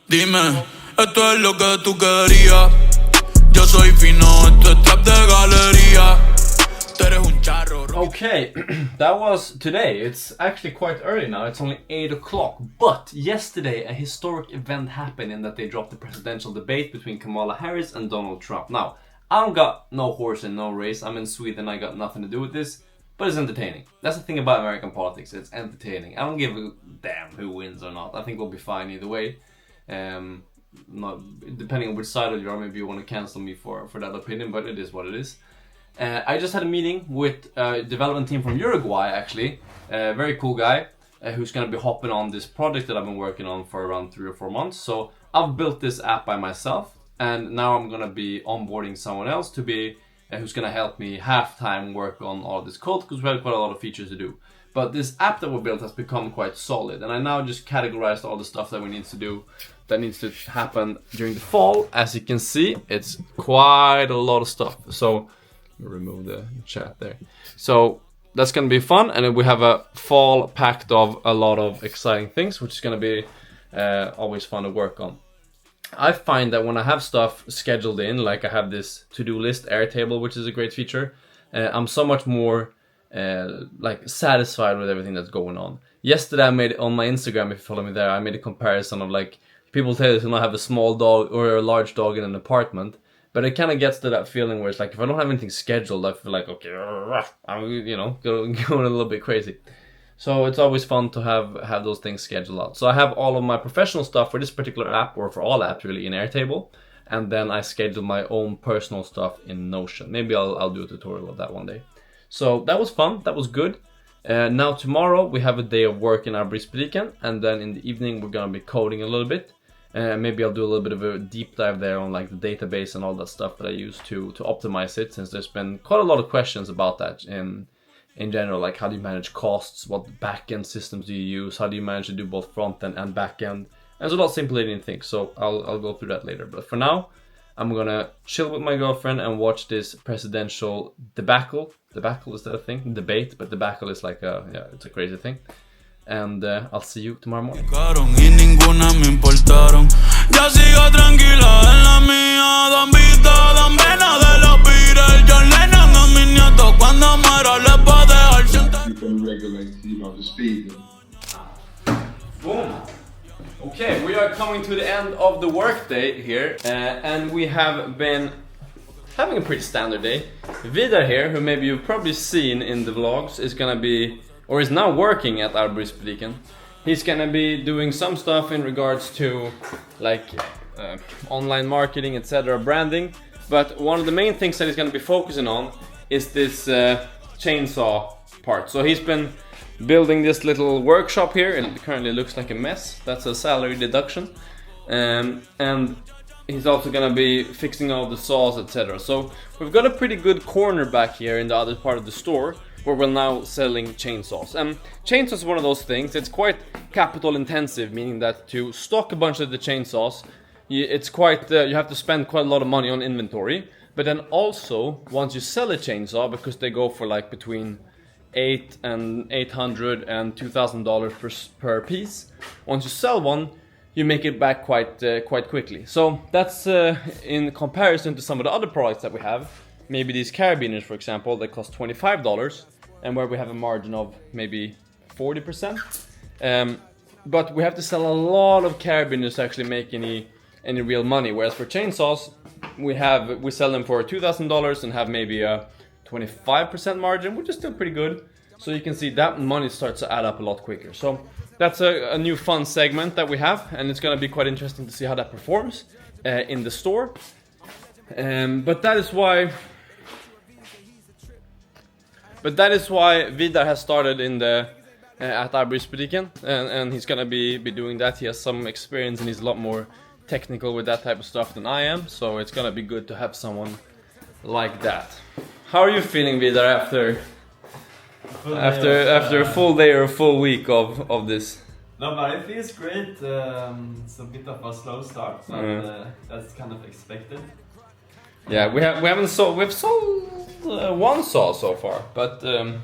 Dime, esto es lo que tú querías. Yo soy fino, esto es trap de galería. Tú eres un charro. Okay, that was today. It's actually quite early now. It's only 8 o'clock. But yesterday, a historic event happened in that they dropped the presidential debate between Kamala Harris and Donald Trump. Now, I don't got no horse in no race. I'm in Sweden. I got nothing to do with this. But it's entertaining. That's the thing about American politics. It's entertaining. I don't give a damn who wins or not. I think we'll be fine either way. Not depending on which side of you are. Maybe you want to cancel me for that opinion, but it is what it is. I just had a meeting with a development team from Uruguay, actually. A very cool guy who's going to be hopping on this project that I've been working on for around 3 or 4 months. So I've built this app by myself, and now I'm going to be onboarding someone else to be who's going to help me half-time work on all this code, because we have quite a lot of features to do. But this app that we built has become quite solid, and I now just categorized all the stuff that we need to do, that needs to happen during the fall. As you can see, it's quite a lot of stuff. So remove the chat there. So that's going to be fun, and then we have a fall packed of a lot of exciting things, which is going to be always fun to work on. I find that when I have stuff scheduled in, like I have this to-do list Airtable, which is a great feature, I'm so much more like satisfied with everything that's going on. Yesterday I made on my Instagram, if you follow me there, I made a comparison of like people tell you to not have a small dog or a large dog in an apartment, but it kind of gets to that feeling where it's like if I don't have anything scheduled, I feel like okay, I'm going a little bit crazy. So it's always fun to have those things scheduled out. So I have all of my professional stuff for this particular app, or for all apps really, in Airtable, and then I schedule my own personal stuff in Notion. Maybe I'll do a tutorial of that one day. So that was fun, that was good. Now tomorrow we have a day of work in arboristutiken, and then in the evening we're gonna be coding a little bit. Maybe I'll do a little bit of a deep dive there on like the database and all that stuff that I use to optimize it, since there's been quite a lot of questions about that in general, like how do you manage costs, what backend systems do you use, how do you manage to do both front end and back end. And there's a lot of simulating things, so I'll go through that later. But for now, I'm gonna chill with my girlfriend and watch this presidential debacle. Debacle, is that a thing? Debate, but debacle is like it's a crazy thing. And I'll see you tomorrow morning. Boom. Okay, we are coming to the end of the workday here, and we have been having a pretty standard day. Vidar here, who maybe you've probably seen in the vlogs, is gonna be, or is now working at arboristutiken. He's gonna be doing some stuff in regards to like online marketing, etc., branding. But one of the main things that he's gonna be focusing on is this chainsaw part. So he's been building this little workshop here, and it currently looks like a mess. That's a salary deduction. And he's also gonna be fixing all the saws, etc. So we've got a pretty good corner back here in the other part of the store, where we're now selling chainsaws. And chainsaws is one of those things, it's quite capital intensive, meaning that to stock a bunch of the chainsaws, it's quite, you have to spend quite a lot of money on inventory. But then also, once you sell a chainsaw, because they go for like between $800 and $2,000 per piece, once you sell one, you make it back quite quickly. So that's in comparison to some of the other products that we have. Maybe these carabiners, for example, that cost $25, and where we have a margin of maybe 40%. But we have to sell a lot of carabiners to actually make any real money. Whereas for chainsaws, we sell them for $2,000 and have maybe a 25% margin, which is still pretty good. So you can see that money starts to add up a lot quicker. So that's a new fun segment that we have, and it's going to be quite interesting to see how that performs in the store. But that is why Vidar has started in at arboristutiken, and he's gonna be doing that. He has some experience and he's a lot more technical with that type of stuff than I am, so it's gonna be good to have someone like that. How are you feeling, Vidar, after a full day or a full week of this? No, but it feels great. It's a bit of a slow start, but that's kind of expected. Yeah, we've sold one saw so far, but that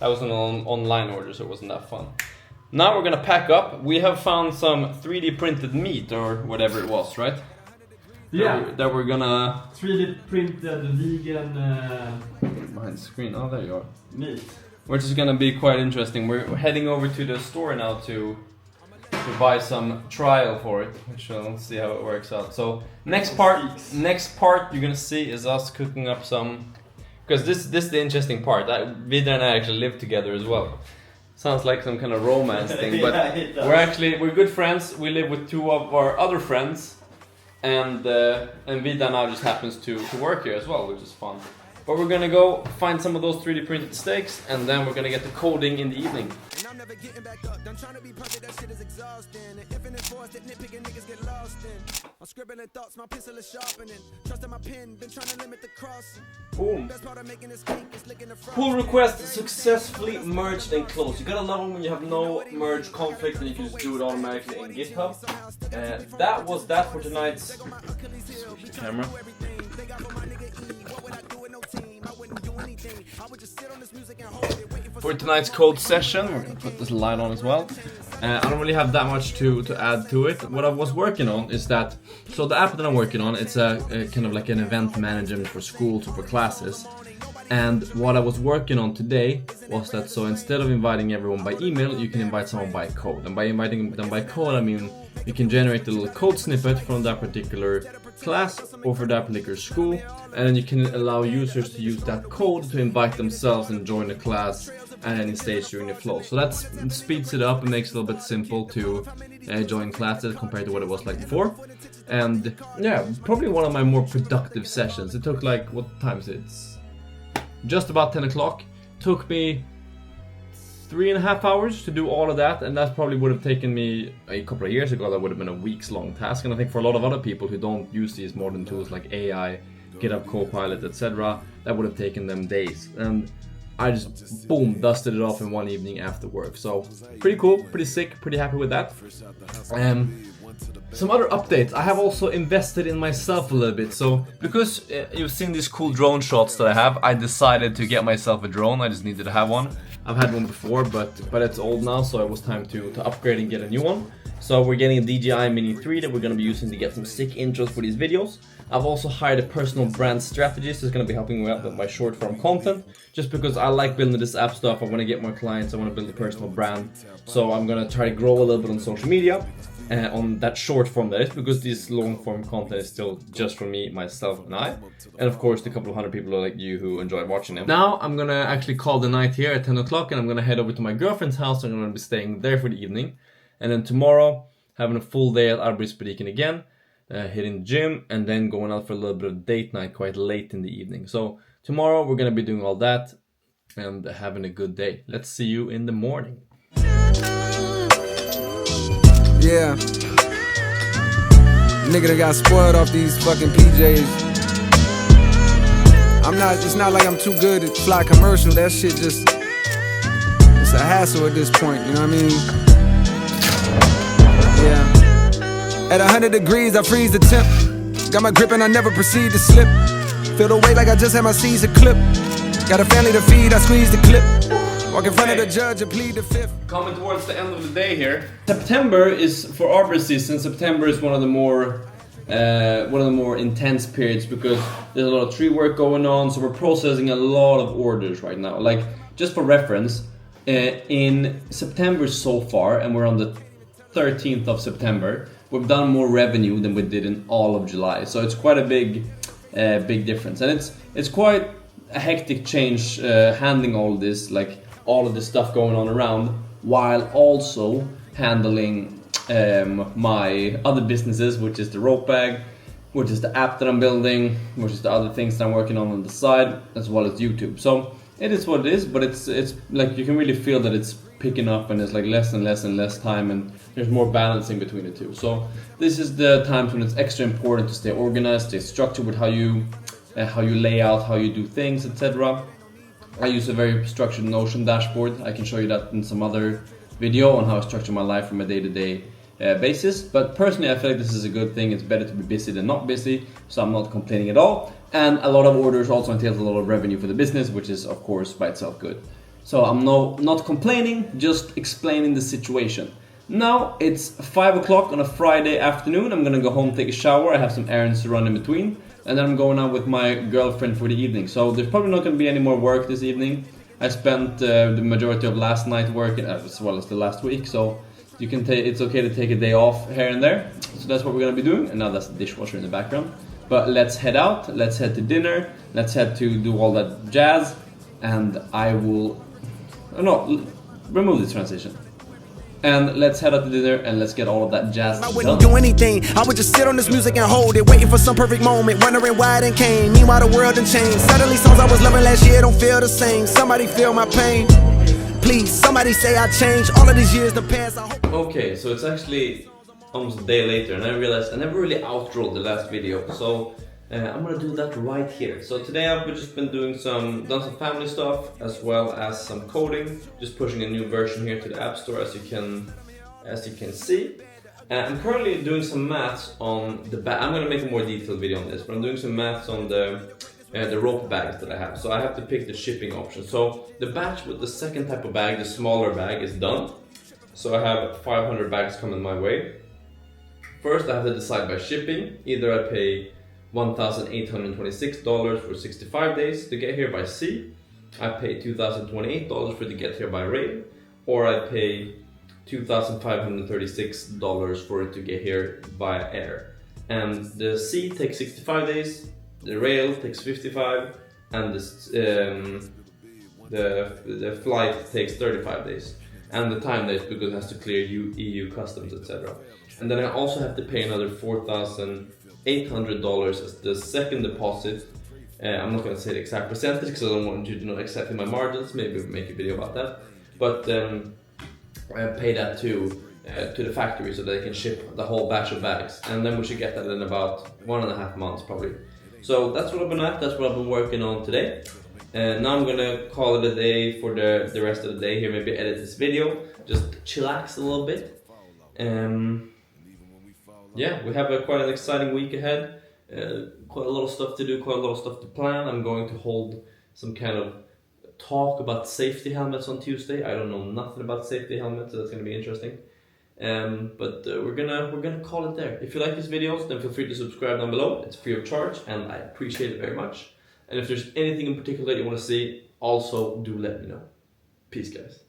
was an online order, so it wasn't that fun. Now we're gonna pack up. We have found some 3D printed meat or whatever it was, right? Yeah. That we're gonna 3D printed vegan behind the screen. Oh, there you are. meat. Which is gonna be quite interesting. We're heading over to the store now to buy some trial for it, which we'll see how it works out. So next part you're gonna see is us cooking up some. Because this is the interesting part. Vidar and I actually live together as well. Sounds like some kind of romance thing, but we're good friends. We live with two of our other friends, and Vidar now just happens to work here as well, which is fun. But we're gonna go find some of those 3D printed steaks, and then we're gonna get the coding in the evening. I'm never getting back up. Done trying to be perfect, that shit is exhausting. An infinite force that nitpicking niggas get lost in. I'm scribbling thoughts, my pencil is sharpening. Trusting my pen, been trying to limit the crossing. Boom. Best part of making this cake is licking the front. Pull request successfully merged and closed. You gotta love them when you have no merge conflict and you can just do it automatically in GitHub. That was that for tonight's switch the camera. For tonight's code session, we're gonna put this light on as well. I don't really have that much to add to it. What I was working on is that, so the app that I'm working on, it's a kind of like an event management for schools or for classes. And what I was working on today was that, so instead of inviting everyone by email, you can invite someone by code. And by inviting them by code, I mean you can generate a little code snippet from that particular class or for that particular school, and then you can allow users to use that code to invite themselves and join the class at any stage during the flow. So that speeds it up and makes it a little bit simple to join classes compared to what it was like before. And yeah, probably one of my more productive sessions. It took like, what time is it? It's just about 10 o'clock. Took me 3.5 hours to do all of that, and that probably would have taken me a couple of years ago. That would have been a week's long task, and I think for a lot of other people who don't use these modern tools like AI, GitHub Copilot, etc., that would have taken them days. And I just boom dusted it off in one evening after work. So pretty cool, pretty sick, pretty happy with that. Some other updates. I have also invested in myself a little bit. So because you've seen these cool drone shots that I have, I decided to get myself a drone. I just needed to have one. I've had one before, but it's old now, so it was time to upgrade and get a new one. So we're getting a DJI Mini 3 that we're going to be using to get some sick intros for these videos. I've also hired a personal brand strategist who's going to be helping me out with my short form content. Just because I like building this app stuff, I want to get more clients, I want to build a personal brand. So I'm going to try to grow a little bit on social media. On that short form that is, because this long form content is still just for me, myself and I, and of course the couple of hundred people like you who enjoy watching them. Now I'm gonna actually call the night here at 10 o'clock, and I'm gonna head over to my girlfriend's house. I'm gonna be staying there for the evening, and then tomorrow having a full day at arboristutiken again, hitting the gym, and then going out for a little bit of date night quite late in the evening. So tomorrow we're gonna be doing all that and having a good day. Let's see you in the morning. Yeah. Nigga that got spoiled off these fucking PJs. It's not like I'm too good at fly commercial. That shit just, it's a hassle at this point, you know what I mean? Yeah. At 100 degrees, I freeze the temp. Got my grip and I never proceed to slip. Feel the weight like I just had my Caesar clip. Got a family to feed, I squeeze the clip. Walk in front of the judge and plead the fifth. Coming towards the end of the day here. September is, for arbor season, September is one of the more intense periods because there's a lot of tree work going on, so we're processing a lot of orders right now. Like, just for reference, in September so far, and we're on the 13th of September, we've done more revenue than we did in all of July. So it's quite a big difference, and it's quite a hectic change handling all of this, like all of this stuff going on around, while also handling my other businesses, which is the rope bag, which is the app that I'm building, which is the other things that I'm working on the side, as well as YouTube. So it is what it is, but it's like you can really feel that it's picking up, and it's like less and less and less time, and there's more balancing between the two. So this is the times when it's extra important to stay organized, stay structured with how you lay out, how you do things, etc. I use a very structured Notion dashboard. I can show you that in some other video on how I structure my life from a day-to-day basis. But personally, I feel like this is a good thing. It's better to be busy than not busy, so I'm not complaining at all. And a lot of orders also entails a lot of revenue for the business, which is of course by itself good. So I'm not complaining, just explaining the situation. Now it's 5 o'clock on a Friday afternoon. I'm gonna go home, take a shower. I have some errands to run in between, and then I'm going out with my girlfriend for the evening. So there's probably not gonna be any more work this evening. I spent the majority of last night working as well as the last week, so you can it's okay to take a day off here and there. So that's what we're gonna be doing. And now that's the dishwasher in the background. But let's head out. Let's head to dinner. Let's head to do all that jazz, and I will. Remove this transition. And let's head out to dinner and let's get all of that jazz. I wouldn't do anything. I would just sit on this music and hold it, waiting for some perfect moment, wondering why it didn't came. Meanwhile, the world done changed. Suddenly, songs I was loving last year don't feel the same. Somebody feel my pain. Please, somebody say I changed. All of these years the past. I hope. Okay, so it's actually almost a day later, and I realized I never really outroed the last video. So I'm gonna do that right here. So today I've just been doing done some family stuff as well as some coding, just pushing a new version here to the App Store, as you can see. I'm currently doing some maths on the bag. I'm gonna make a more detailed video on this, but I'm doing some maths on the rope bags that I have. So I have to pick the shipping option. So the batch with the second type of bag, the smaller bag, is done. So I have 500 bags coming my way. First I have to decide by shipping. Either I pay $1,826 for 65 days to get here by sea, I pay $2,028 for to get here by rail, or I pay $2,536 for it to get here via air. And the sea takes 65 days, the rail takes 55, and the flight takes 35 days. And the time days because it has to clear EU customs, etc. And then I also have to pay another $4,800 as the second deposit. I'm not going to say the exact percentage because I don't want you to know exactly my margins. Maybe we'll make a video about that. But I pay that to the factory so they can ship the whole batch of bags. And then we should get that in about 1.5 months probably. So that's what I've been at. That's what I've been working on today. Now I'm going to call it a day for the rest of the day here. Maybe edit this video. Just chillax a little bit. Yeah, we have quite an exciting week ahead. Quite a lot of stuff to do, quite a lot of stuff to plan. I'm going to hold some kind of talk about safety helmets on Tuesday. I don't know nothing about safety helmets, so that's going to be interesting. But we're gonna call it there. If you like these videos, then feel free to subscribe down below. It's free of charge, and I appreciate it very much. And if there's anything in particular that you want to see, also do let me know. Peace, guys.